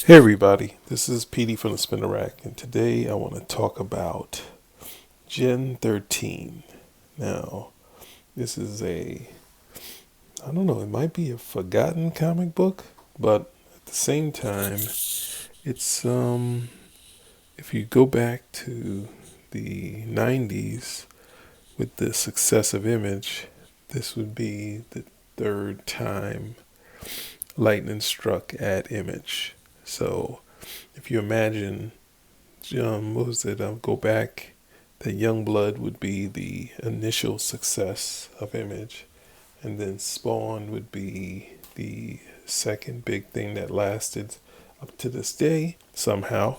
Hey everybody, this is PD from the Spinner Rack, and today I want to talk about Gen 13. Now, this is I don't know, it might be a forgotten comic book, but at the same time, it's, if you go back to the 90s with the success of Image, this would be the third time lightning struck at Image. So, if you imagine what was it? Go back. That Youngblood would be the initial success of Image, and then Spawn would be the second big thing that lasted up to this day somehow.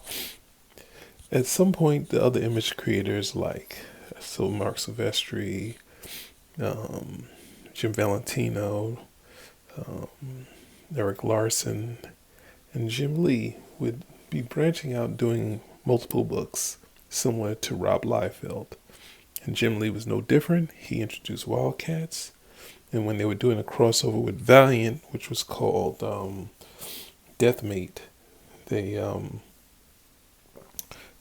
At some point, the other Image creators like Mark Silvestri, um, Jim Valentino, um, Eric Larson, and Jim Lee would be branching out doing multiple books similar to Rob Liefeld. And Jim Lee was no different. He introduced Wildcats. And when they were doing a crossover with Valiant, which was called Deathmate, they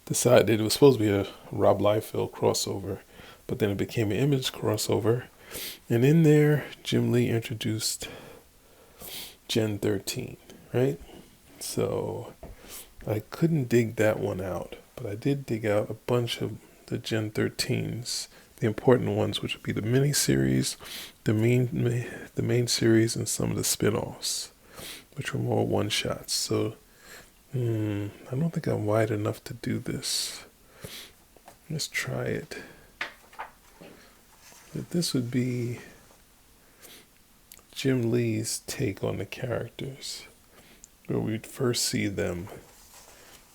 decided it was supposed to be a Rob Liefeld crossover, but then it became an Image crossover. And in there, Jim Lee introduced Gen 13, right? So I couldn't dig that one out, but I did dig out a bunch of the Gen 13s, the important ones, which would be the miniseries, the main series, and some of the spin-offs, which were more one-shots. So I don't think I'm wide enough to do this. Let's try it. But this would be Jim Lee's take on the characters, where we'd first see them.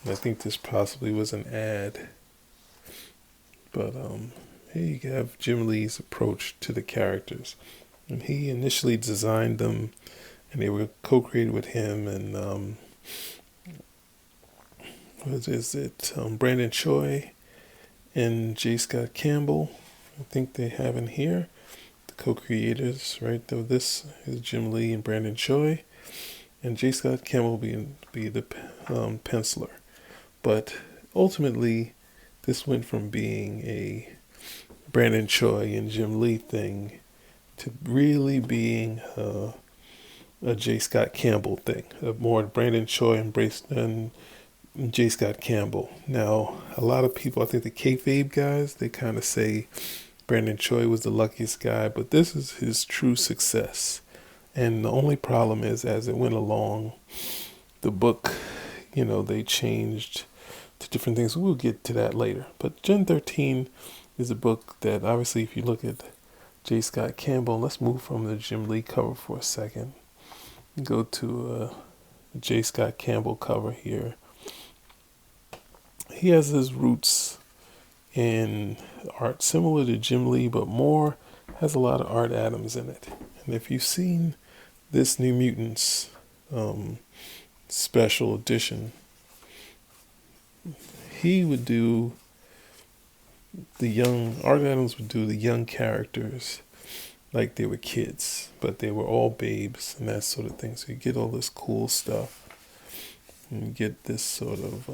I think this possibly was an ad, but here you have Jim Lee's approach to the characters, and he initially designed them, and they were co-created with him and what is it? Brandon Choi and J. Scott Campbell. I think they have in here the co-creators, right? Though this is Jim Lee and Brandon Choi, and J. Scott Campbell be the penciler. But ultimately, this went from being a Brandon Choi and Jim Lee thing to really being a J. Scott Campbell thing, a more Brandon Choi and J. Scott Campbell. Now, a lot of people, I think the kayfabe guys, they kind of say Brandon Choi was the luckiest guy, but this is his true success. And the only problem is, as it went along, the book, they changed to different things. We'll get to that later. But Gen 13 is a book that, obviously, if you look at J. Scott Campbell, let's move from the Jim Lee cover for a second. Go to J. Scott Campbell cover here. He has his roots in art similar to Jim Lee, but has a lot of Art Adams in it. And if you've seen this New Mutants special edition, he would do Art Adams would do the young characters like they were kids, but they were all babes and that sort of thing. So you get all this cool stuff, and you get this sort of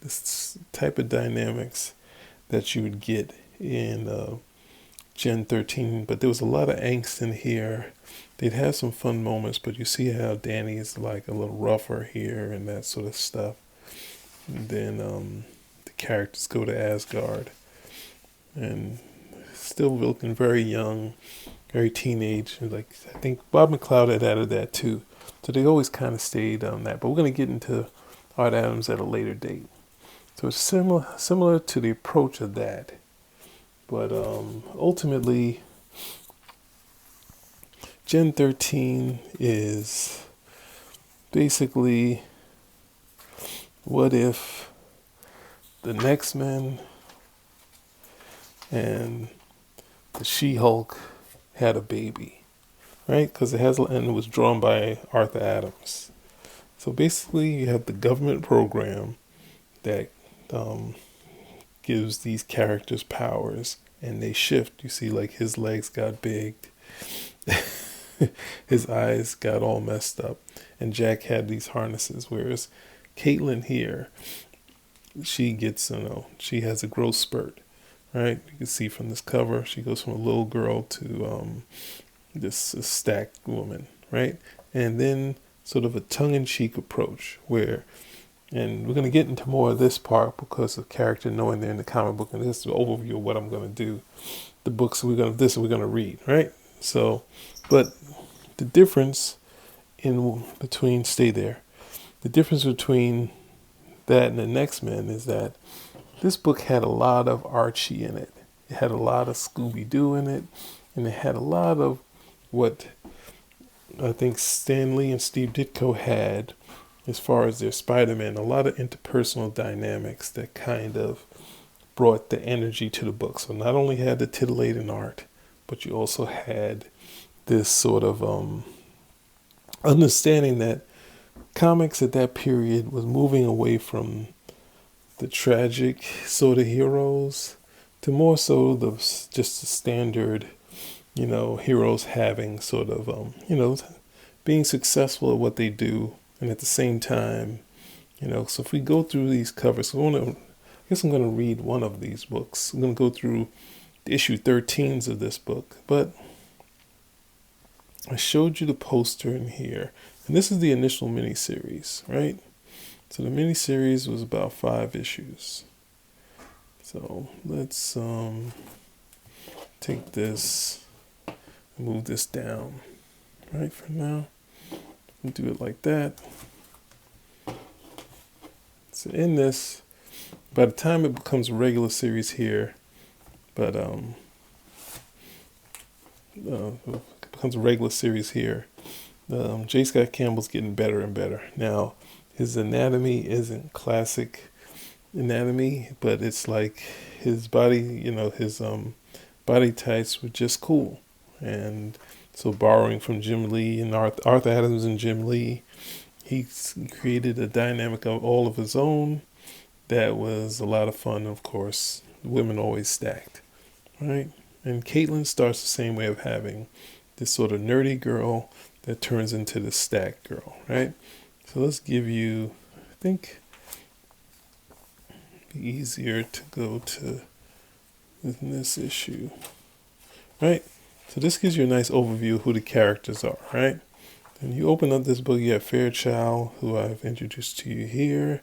this type of dynamics that you would get in Gen 13. But there was a lot of angst in here. They'd have some fun moments, but you see how Danny is like a little rougher here and that sort of stuff. And then the characters go to Asgard, and still looking very young, very teenage. Like, I think Bob McLeod had added that too. So they always kind of stayed on that. But we're going to get into Art Adams at a later date. So it's similar to the approach of that. But ultimately, Gen 13 is basically, what if the X-Men and the She-Hulk had a baby, right? Because it was drawn by Arthur Adams. So basically, you have the government program that gives these characters powers, and they shift. You see, like, his legs got big. his eyes got all messed up, and Jack had these harnesses. Whereas Caitlin here, she gets, she has a growth spurt, right? You can see from this cover, she goes from a little girl to this stacked woman, right? And then sort of a tongue-in-cheek approach where, and we're going to get into more of this part because of character knowing they're in the comic book, and this is an overview of what I'm going to do. The books we're going to read, right? So, but the difference stay there. The difference between that and the next Men is that this book had a lot of Archie in it. It had a lot of Scooby-Doo in it, and it had a lot of what I think Stan Lee and Steve Ditko had as far as their Spider-Man, a lot of interpersonal dynamics that kind of brought the energy to the book. So not only had the titillating art, but you also had this sort of understanding that comics at that period was moving away from the tragic sort of heroes to more so just the standard, heroes having sort of, being successful at what they do, and at the same time, so if we go through these covers, I guess I'm going to read one of these books. I'm going to go through the issue 13s of this book, but I showed you the poster in here, and this is the initial miniseries, right? So the miniseries was about 5 issues. So let's take this and move this down, right, for now. We'll do it like that. So in this, by the time it becomes a regular series here, but it becomes a regular series here, J. Scott Campbell's getting better and better. Now, his anatomy isn't classic anatomy, but it's like his body, his body types were just cool. And so borrowing from Jim Lee and Arthur Adams and Jim Lee, he created a dynamic of all of his own that was a lot of fun. Of course, women always stacked, right? And Caitlin starts the same way of having this sort of nerdy girl that turns into the stacked girl, right? So let's give you, I think, it'd be easier to go to this issue, right? So this gives you a nice overview of who the characters are, right? And you open up this book, you have Fairchild, who I've introduced to you here.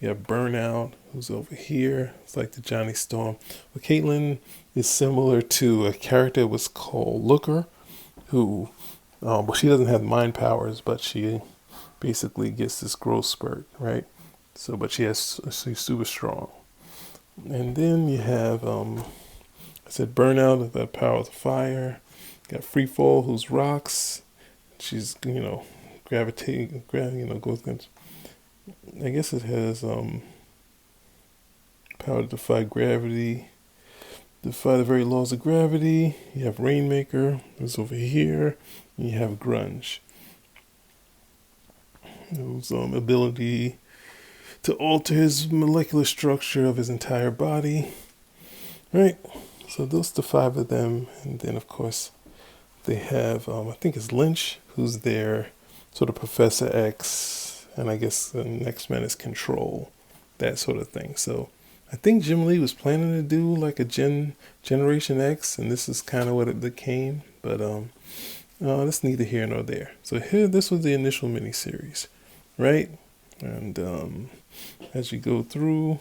You have Burnout, who's over here. It's like the Johnny Storm. But Caitlin is similar to a character that was called Looker, who, well, she doesn't have mind powers, but she basically gets this growth spurt, right? So, but she's super strong. And then you have, I said Burnout, that power of the fire. Got Freefall, who's rocks. She's, gravitating, goes against, I guess it has power to defy gravity, defy the very laws of gravity. You have Rainmaker, who's over here. And you have Grunge, whose ability to alter his molecular structure of his entire body, right? So those are the 5 of them. And then, of course, they have, I think it's Lynch, who's their sort of Professor X, and I guess the next man is Control, that sort of thing. So I think Jim Lee was planning to do like a Generation X, and this is kind of what it became, but that's neither here nor there. So here, this was the initial miniseries, right? And as you go through,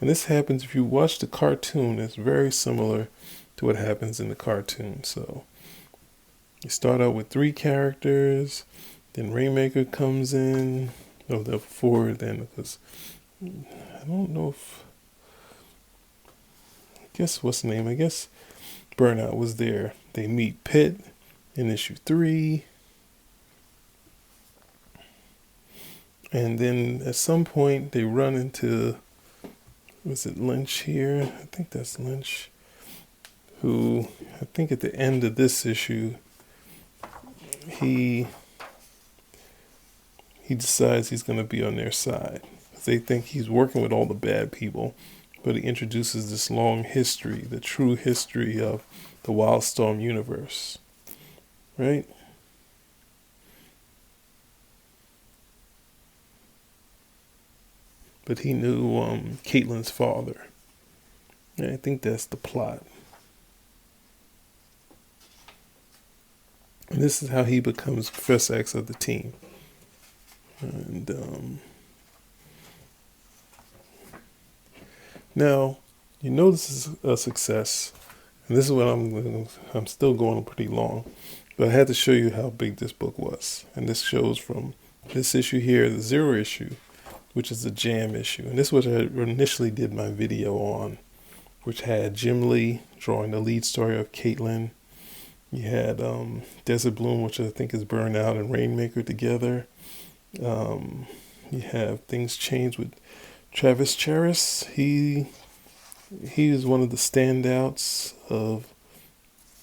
and this happens if you watch the cartoon, it's very similar to what happens in the cartoon. So you start out with 3 characters, then Rainmaker comes in. No, there were 4 then, because I don't know if, I guess what's the name? I guess Burnout was there. They meet Pitt in issue 3. And then at some point they run into, was it Lynch here? I think that's Lynch, who I think at the end of this issue, he decides he's going to be on their side. They think he's working with all the bad people, but he introduces this long history, the true history of the Wildstorm universe. right? But he knew Caitlyn's father. And I think that's the plot. And this is how he becomes Professor X of the team. And now, you know this is a success. And this is what I'm still going pretty long. But I had to show you how big this book was. And this shows from this issue here, the 0 issue, which is the Jam issue. And this was what I initially did my video on, which had Jim Lee drawing the lead story of Caitlyn. You had Desert Bloom, which I think is Burnout, and Rainmaker together. You have Things Change with Travis Charest. He is one of the standouts of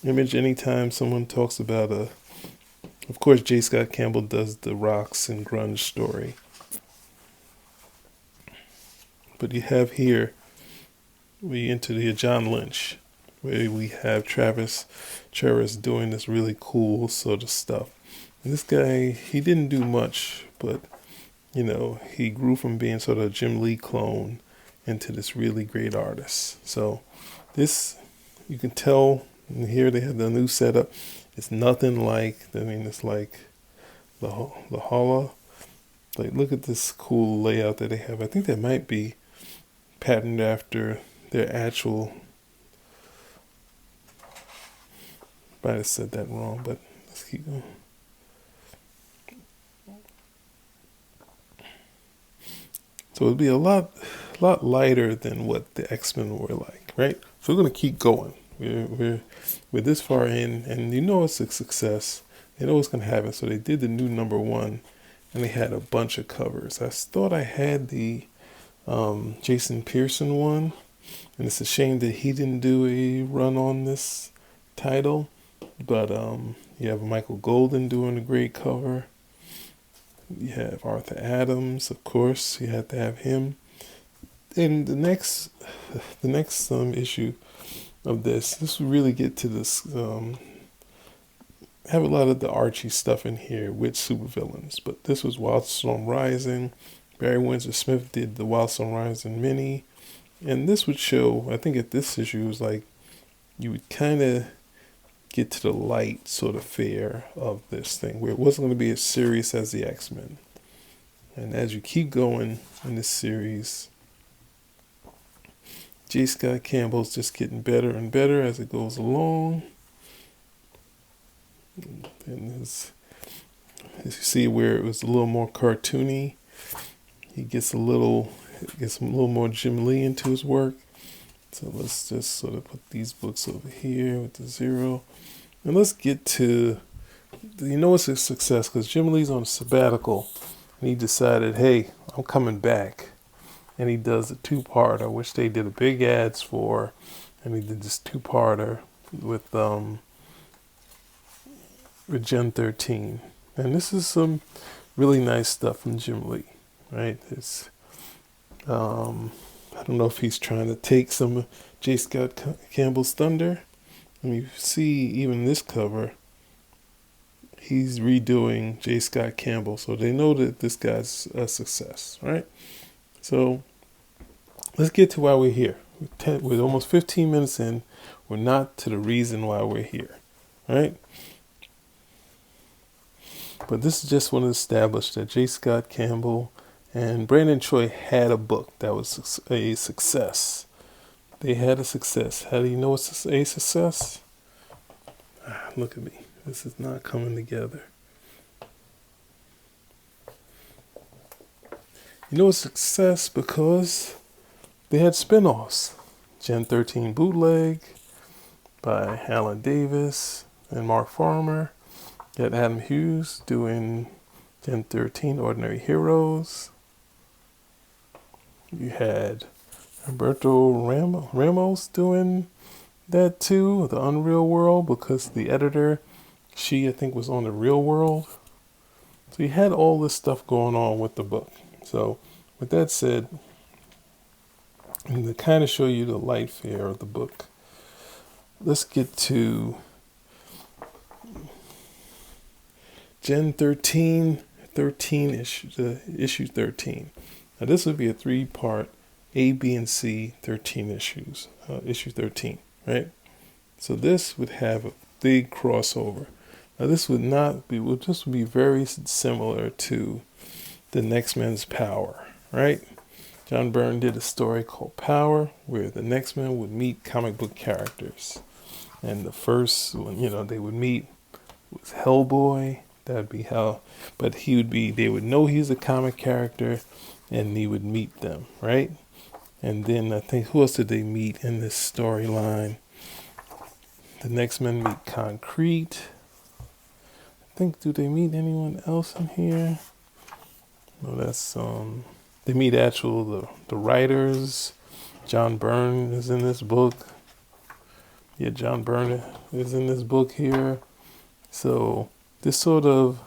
Image. Anytime someone talks about of course, J. Scott Campbell does the Rocks and Grunge story. But you have here, we enter the John Lynch, where we have Travis Charest doing this really cool sort of stuff. And this guy, he didn't do much, but, you know, he grew from being sort of a Jim Lee clone into this really great artist. So this, you can tell, and here they have the new setup. It's nothing like, I mean, it's like the Holla. Like, look at this cool layout that they have. I think that might be patterned after their actual, might have said that wrong, but let's keep going. So it'll be a lot lighter than what the X-Men were like, right? So we're gonna keep going. We're this far in, and you know it's a success. They know what's gonna happen. So they did the new #1, and they had a bunch of covers. I thought I had the Jason Pearson one, and it's a shame that he didn't do a run on this title. But you have Michael Golden doing a great cover. You have Arthur Adams, of course. You have to have him. And the next issue of this will really get to this. Have a lot of the Archie stuff in here with supervillains. But this was Wildstorm Rising. Barry Windsor Smith did the Wildstorm Rising mini, and this would show. I think at this issue was like you would kind of get to the light sort of fare of this thing, where it wasn't going to be as serious as the X-Men. And as you keep going in this series, J. Scott Campbell's just getting better and better as it goes along. And as you see where it was a little more cartoony, he gets a little more Jim Lee into his work. So let's just sort of put these books over here with the 0. And let's get to, you know, it's a success because Jim Lee's on a sabbatical, and he decided, hey, I'm coming back. And he does a 2-parter, which they did a big ads for, and he did this 2-parter with Gen13. And this is some really nice stuff from Jim Lee, right? It's I don't know if he's trying to take some of J. Scott Campbell's thunder. And you see even this cover, he's redoing J. Scott Campbell. So they know that this guy's a success, right? So let's get to why we're here. We're almost 15 minutes in. We're not to the reason why we're here, right? But this is just want to establish that J. Scott Campbell and Brandon Choi had a book that was a success. They had a success. How do you know it's a success? Look at me. This is not coming together. You know it's a success because they had spin-offs. Gen13 Bootleg by Alan Davis and Mark Farmer. You had Adam Hughes doing Gen13 Ordinary Heroes. You had Humberto Ramos doing that too, the Unreal World, because the editor, I think, was on the Real World. So you had all this stuff going on with the book. So with that said, and to kind of show you the light fare of the book, let's get to Gen 13, 13 issue 13. Now this would be a 3-part A, B, and C 13 issues, issue 13, right? So this would have a big crossover. Now this would not be, this would be very similar to the Next Men's Power, right? John Byrne did a story called Power, where the Next Men would meet comic book characters. And the first one, they would meet was Hellboy. That'd be how, but they would know he's a comic character, and he would meet them, right? And then I think, who else did they meet in this storyline? The Next Men meet Concrete. I think, do they meet anyone else in here? No, that's they meet the writers. John Byrne is in this book. Yeah, John Byrne is in this book here. So this sort of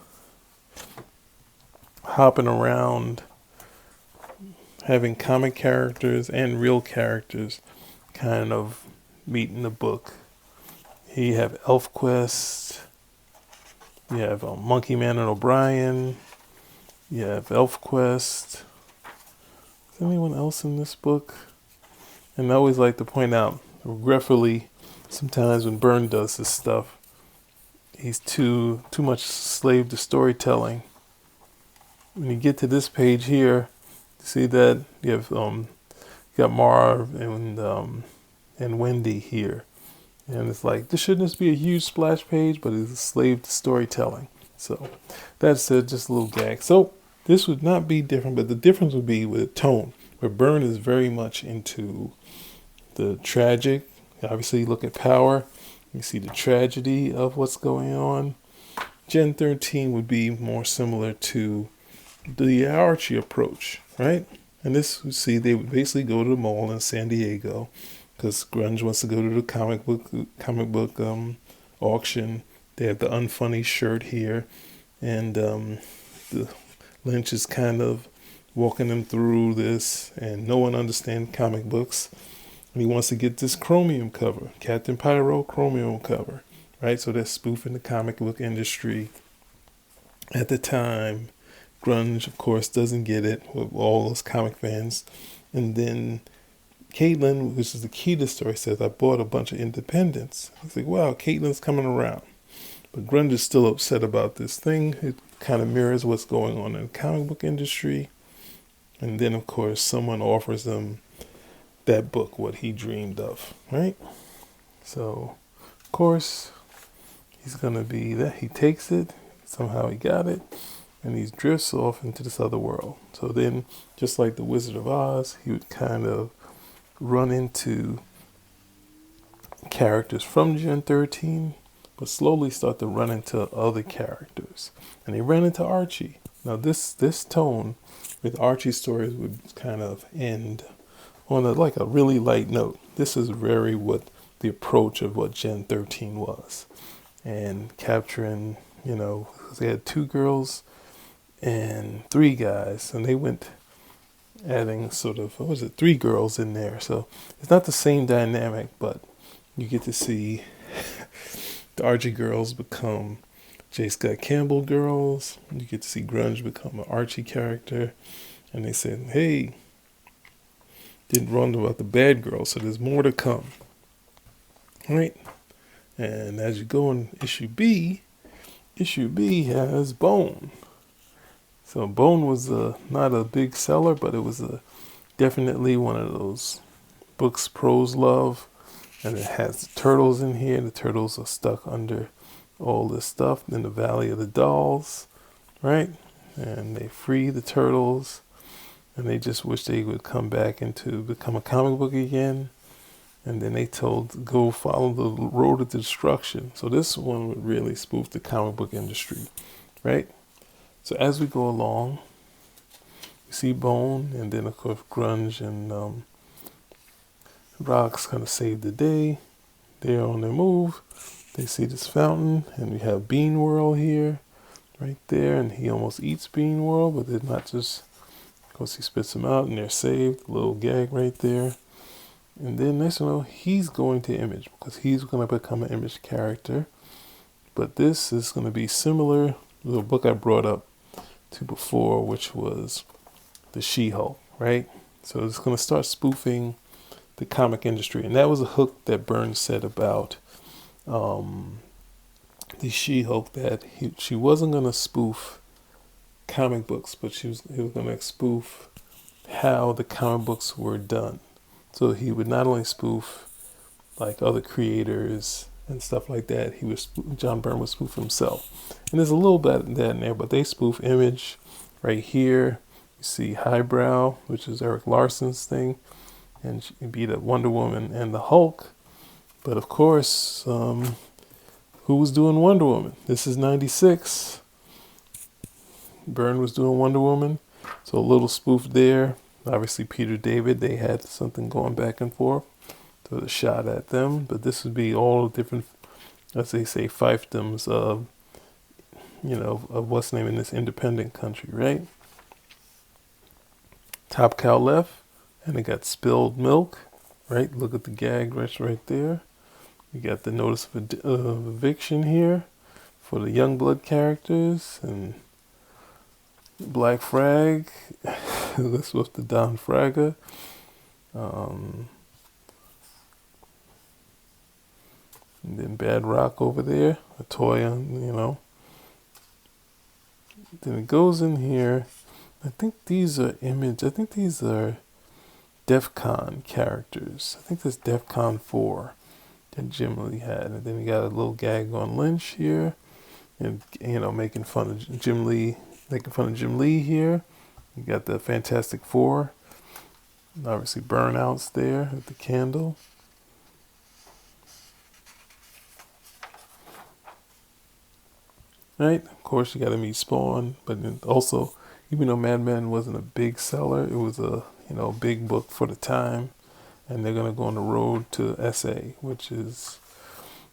hopping around, having comic characters and real characters kind of meet in the book. Here you have ElfQuest. You have Monkey Man and O'Brien. You have ElfQuest. Is anyone else in this book? And I always like to point out, regretfully, sometimes when Byrne does this stuff, he's too much slave to storytelling. When you get to this page here, you see that you have you got Marv and Wendy here, and it's like, this shouldn't just be a huge splash page, but it's a slave to storytelling. So that's just a little gag. So this would not be different, but the difference would be with tone, where Byrne is very much into the tragic. Obviously, look at Power. You see the tragedy of what's going on. Gen 13 would be more similar to the Archie approach, right? And this, you see, they would basically go to the mall in San Diego because Grunge wants to go to the comic book auction. They have the Unfunny shirt here, and the Lynch is kind of walking them through this, and no one understands comic books. And he wants to get this Chromium cover, Captain Pyro Chromium cover, right? So they're spoofing the comic book industry. At the time, Grunge, of course, doesn't get it with all those comic fans. And then Caitlin, which is the key to the story, says, I bought a bunch of independents. It's like, wow, Caitlin's coming around. But Grunge is still upset about this thing. It kind of mirrors what's going on in the comic book industry. And then, of course, someone offers him that book, what he dreamed of, right? So, of course, he's going to be that. He takes it. Somehow he got it. And he drifts off into this other world. So then, just like the Wizard of Oz, he would kind of run into characters from Gen 13, but slowly start to run into other characters. And he ran into Archie. Now this tone with Archie's stories would kind of end on a really light note. This is very what the approach of what Gen 13 was. And capturing, they had 2 girls and 3 guys, and they went adding sort of, 3 girls in there. So it's not the same dynamic, but you get to see the Archie girls become J. Scott Campbell girls. You get to see Grunge become an Archie character. And they said, hey, didn't run about the bad girls, so there's more to come. Right? And as you go in issue B has Bone. So Bone was not a big seller, but it was definitely one of those books pros love. And it has the turtles in here. The turtles are stuck under all this stuff in the Valley of the Dolls, right? And they free the turtles, and they just wish they would come back into become a comic book again. And then they told go follow the road of destruction. So this one would really spoof the comic book industry, right? So as we go along, you see Bone, and then of course Grunge and Rock's gonna save the day. They're on their move. They see this fountain, and we have Bean World here, right there, and he almost eats Bean World, but they're not just, of course he spits them out, and they're saved. A little gag right there. And then next you know, he's going to Image, because he's going to become an Image character. But this is going to be similar the book I brought up to before, which was the She-Hulk, right? So it's going to start spoofing the comic industry, and that was a hook that Burns said about the She-Hulk, that she wasn't going to spoof comic books, but he was going to spoof how the comic books were done. So he would not only spoof like other creators and stuff like that, John Byrne would spoof himself. And there's a little bit of that in there, but they spoof Image right here. You see Highbrow, which is Eric Larson's thing, and she beat up Wonder Woman and the Hulk. But of course, who was doing Wonder Woman? This is 96. Byrne was doing Wonder Woman. So a little spoof there. Obviously Peter David, they had something going back and forth. So a shot at them. But this would be all different, as they say, fiefdoms of, of what's name in this independent country, right? Top Cow left, and they got Spilled Milk, right? Look at the gag right there. You got the notice of eviction here for the Youngblood characters, and Black Frag. This was the Don Fraga. And then Bad Rock over there, a toy, Then it goes in here. I think these are Image. I think these are DEF CON characters. I think this DEF CON 4 that Jim Lee had. And then we got a little gag on Lynch here. And, making fun of Jim Lee here. You got the Fantastic Four. Obviously Burnouts there with the candle. Right? Of course you got to meet Spawn, but then also, even though Madman wasn't a big seller, it was a big book for the time, and they're gonna go on the road to SA, which is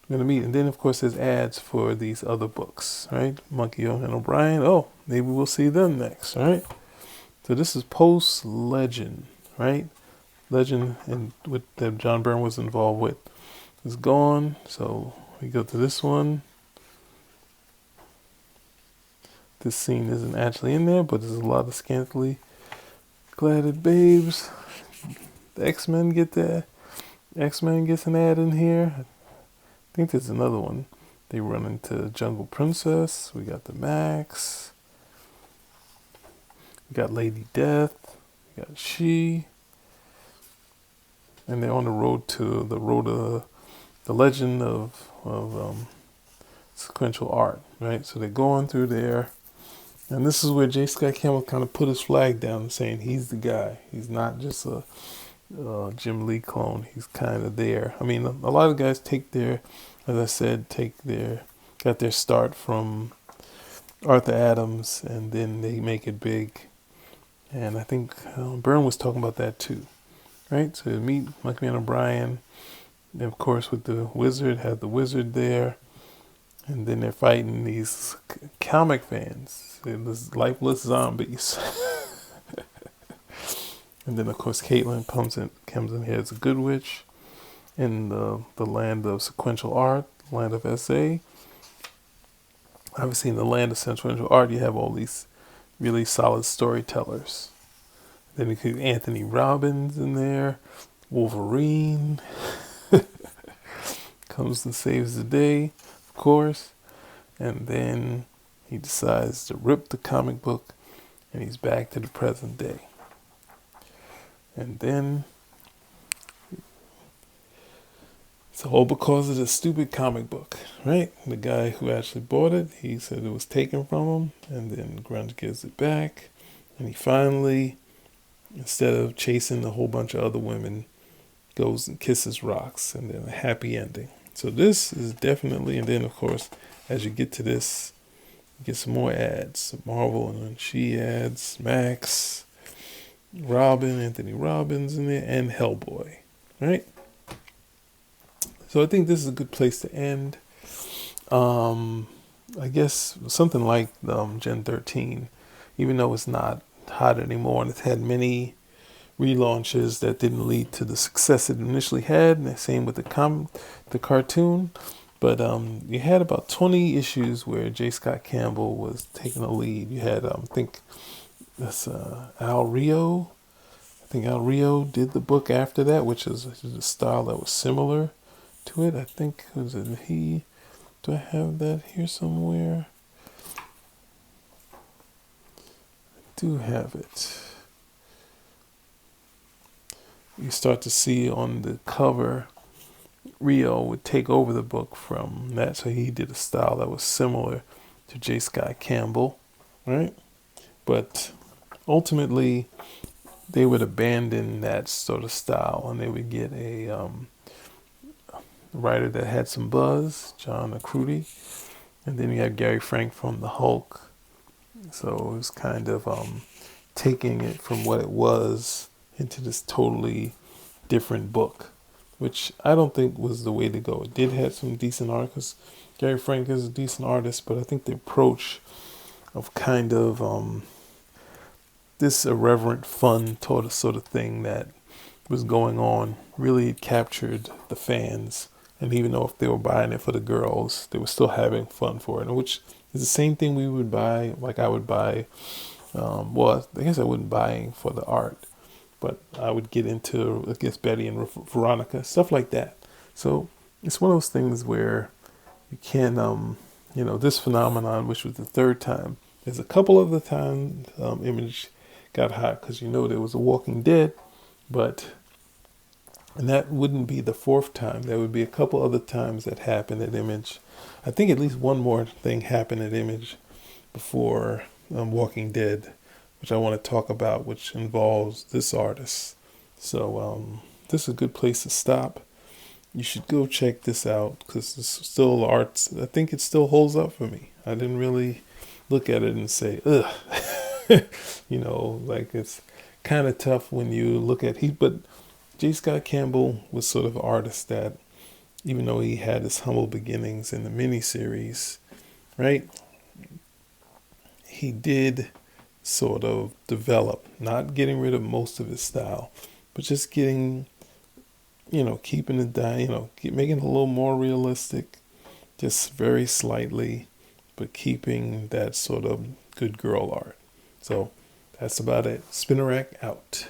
gonna meet. And then of course there's ads for these other books, right? Monkey and O'Brien. Oh, maybe we'll see them next, right? So this is post Legend, right? Legend and that John Byrne was involved with is gone. So we go to this one. This scene isn't actually in there, but there's a lot of scantily cladded babes. The X-Men get there. X-Men gets an ad in here. I think there's another one. They run into Jungle Princess. We got the Max. We got Lady Death. We got She. And they're on the road to the legend of sequential art, right? So they're going through there. And this is where J. Scott Campbell kind of put his flag down, saying he's the guy. He's not just a Jim Lee clone. He's kind of there. I mean, a lot of guys got their start from Arthur Adams, and then they make it big. And I think Byrne was talking about that too, right? So meet Monkey Man O'Brien, and of course with the Wizard, had the Wizard there. And then they're fighting these comic fans, these lifeless zombies. And then, of course, Caitlin comes in here as a good witch in the land of sequential art, land of SA. Obviously, in the land of sequential art, you have all these really solid storytellers. Then you have Anthony Robbins in there, Wolverine comes and saves the day. Of course, and then he decides to rip the comic book, and he's back to the present day. And then it's all because of the stupid comic book, right? The guy who actually bought it, he said it was taken from him, and then Grunge gives it back, and he finally, instead of chasing a whole bunch of other women, goes and kisses rocks, and then a happy ending. So this is definitely, and then of course, as you get to this, you get some more ads. Marvel and then She ads, Max, Robin, Anthony Robbins in there, and Hellboy, right? So I think this is a good place to end. I guess something like Gen 13, even though it's not hot anymore and it's had many relaunches that didn't lead to the success it initially had, and the same with the cartoon. But you had about 20 issues where J. Scott Campbell was taking the lead. You had, I think that's Al Rio. I think Al Rio did the book after that, which is a style that was similar to it. I think, was it he? Do I have that here somewhere? I do have it. You start to see on the cover, Rio would take over the book from that. So he did a style that was similar to J. Scott Campbell, right? But ultimately, they would abandon that sort of style and they would get a writer that had some buzz, John Acrudi. And then you have Gary Frank from The Hulk. So it was kind of taking it from what it was into this totally different book, which I don't think was the way to go. It did have some decent art because Gary Frank is a decent artist, but I think the approach of kind of this irreverent fun sort of thing that was going on really captured the fans. And even though if they were buying it for the girls, they were still having fun for it, which is the same thing we would buy, like I would buy, well, I guess I wouldn't buy for the art, but I would get into, I guess, Betty and Veronica, stuff like that. So it's one of those things where you can, this phenomenon, which was the third time, there's a couple of the times Image got hot because there was a Walking Dead, and that wouldn't be the fourth time. There would be a couple other times that happened at Image. I think at least one more thing happened at Image before Walking Dead, which I want to talk about, which involves this artist. So this is a good place to stop. You should go check this out because it's still art. I think it still holds up for me. I didn't really look at it and say, ugh. Like it's kind of tough when you look at but J. Scott Campbell was sort of an artist that, even though he had his humble beginnings in the miniseries, right, he did sort of develop, not getting rid of most of his style, but just getting, keeping it down, making it a little more realistic, just very slightly, but keeping that sort of good girl art. So that's about it. Spinner Rack out.